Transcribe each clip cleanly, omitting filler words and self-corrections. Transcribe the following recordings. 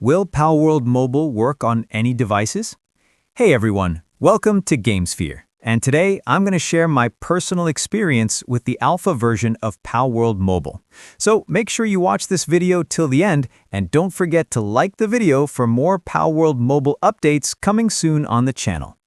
Will Palworld Mobile work on any devices? Hey everyone, welcome to GameSphere. And today I'm going to share my personal experience with the alpha version of Palworld Mobile. So make sure you watch this video till the end and don't forget to like the video for more Palworld Mobile updates coming soon on the channel.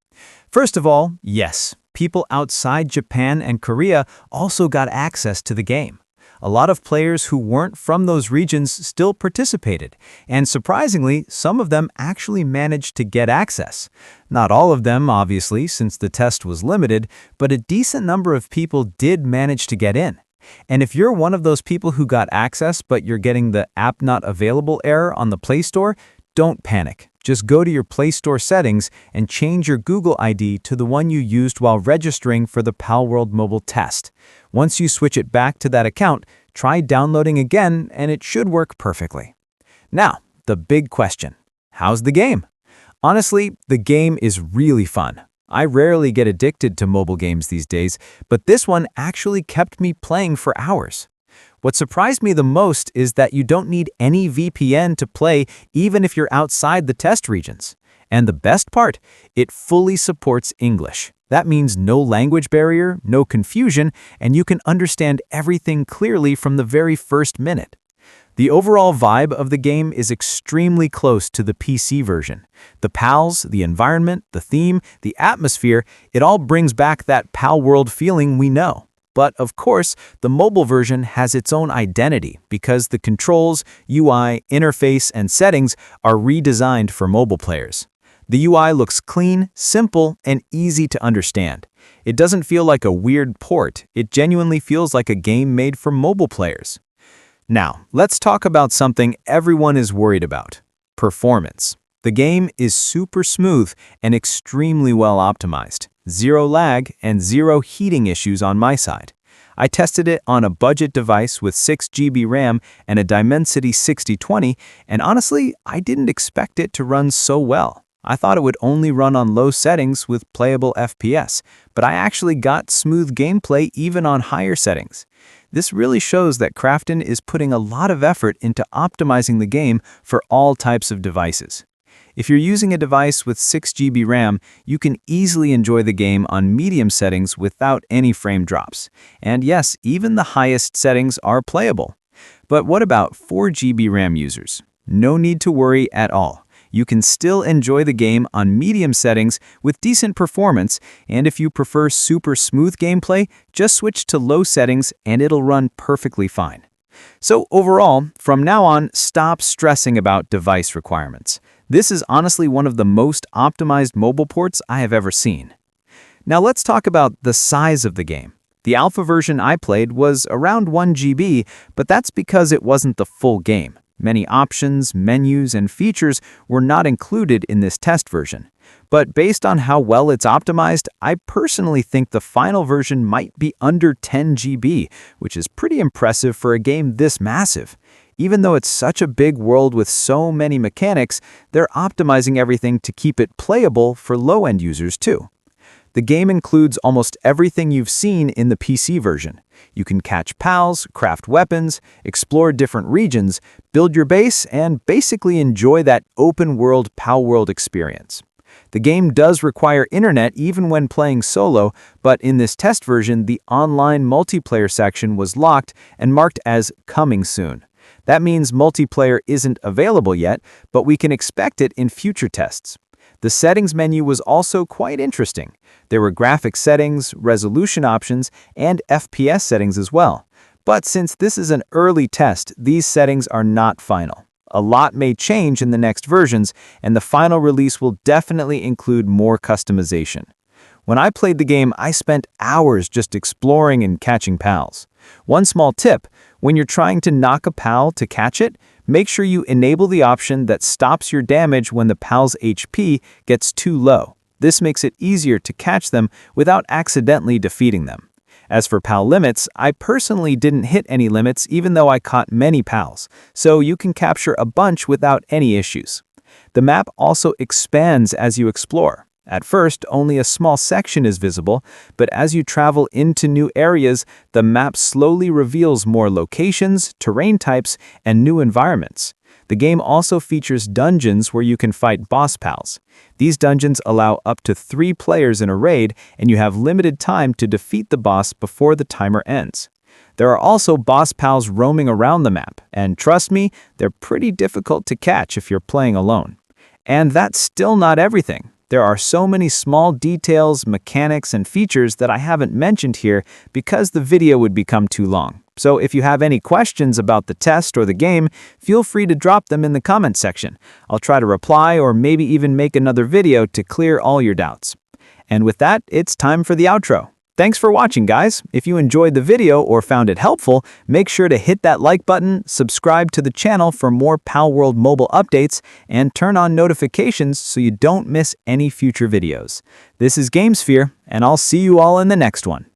First of all, yes, people outside Japan and Korea also got access to the game. A lot of players who weren't from those regions still participated, and surprisingly, some of them actually managed to get access. Not all of them, obviously, since the test was limited, but a decent number of people did manage to get in. And if you're one of those people who got access but you're getting the app not available error on the Play Store, don't panic. Just go to your Play Store settings and change your Google ID to the one you used while registering for the Palworld Mobile test. Once you switch it back to that account, try downloading again and it should work perfectly. Now, the big question. How's the game? Honestly, the game is really fun. I rarely get addicted to mobile games these days, but this one actually kept me playing for hours. What surprised me the most is that you don't need any VPN to play even if you're outside the test regions. And the best part, it fully supports English. That means no language barrier, no confusion, and you can understand everything clearly from the very first minute. The overall vibe of the game is extremely close to the PC version. The pals, the environment, the theme, the atmosphere, it all brings back that Palworld feeling we know. But of course, the mobile version has its own identity because the controls, UI, interface, and settings are redesigned for mobile players. The UI looks clean, simple, and easy to understand. It doesn't feel like a weird port, it genuinely feels like a game made for mobile players. Now, let's talk about something everyone is worried about: performance. The game is super smooth and extremely well optimized. Zero lag and zero heating issues on my side. I tested it on a budget device with 6 GB RAM and a Dimensity 6020, and honestly, I didn't expect it to run so well. I thought it would only run on low settings with playable FPS, but I actually got smooth gameplay even on higher settings. This really shows that Krafton is putting a lot of effort into optimizing the game for all types of devices. If you're using a device with 6 GB RAM, you can easily enjoy the game on medium settings without any frame drops. And yes, even the highest settings are playable. But what about 4 GB RAM users? No need to worry at all. You can still enjoy the game on medium settings with decent performance, and if you prefer super smooth gameplay, just switch to low settings and it'll run perfectly fine. So overall, from now on, stop stressing about device requirements. This is honestly one of the most optimized mobile ports I have ever seen. Now let's talk about the size of the game. The alpha version I played was around 1 GB, but that's because it wasn't the full game. Many options, menus, and features were not included in this test version. But based on how well it's optimized, I personally think the final version might be under 10 GB, which is pretty impressive for a game this massive. Even though it's such a big world with so many mechanics, they're optimizing everything to keep it playable for low-end users too. The game includes almost everything you've seen in the PC version. You can catch pals, craft weapons, explore different regions, build your base, and basically enjoy that open-world Palworld experience. The game does require internet even when playing solo, but in this test version, the online multiplayer section was locked and marked as coming soon. That means multiplayer isn't available yet, but we can expect it in future tests. The settings menu was also quite interesting. There were graphics settings, resolution options, and FPS settings as well. But since this is an early test, these settings are not final. A lot may change in the next versions, and the final release will definitely include more customization. When I played the game, I spent hours just exploring and catching pals. One small tip: when you're trying to knock a pal to catch it, make sure you enable the option that stops your damage when the pal's HP gets too low. This makes it easier to catch them without accidentally defeating them. As for pal limits, I personally didn't hit any limits even though I caught many pals, so you can capture a bunch without any issues. The map also expands as you explore. At first, only a small section is visible, but as you travel into new areas, the map slowly reveals more locations, terrain types, and new environments. The game also features dungeons where you can fight boss pals. These dungeons allow up to 3 players in a raid, and you have limited time to defeat the boss before the timer ends. There are also boss pals roaming around the map, and trust me, they're pretty difficult to catch if you're playing alone. And that's still not everything. There are so many small details, mechanics, and features that I haven't mentioned here because the video would become too long. So if you have any questions about the test or the game, feel free to drop them in the comment section. I'll try to reply or maybe even make another video to clear all your doubts. And with that, it's time for the outro. Thanks for watching, guys. If you enjoyed the video or found it helpful, make sure to hit that like button, subscribe to the channel for more Palworld Mobile updates, and turn on notifications so you don't miss any future videos. This is GameSphere, and I'll see you all in the next one.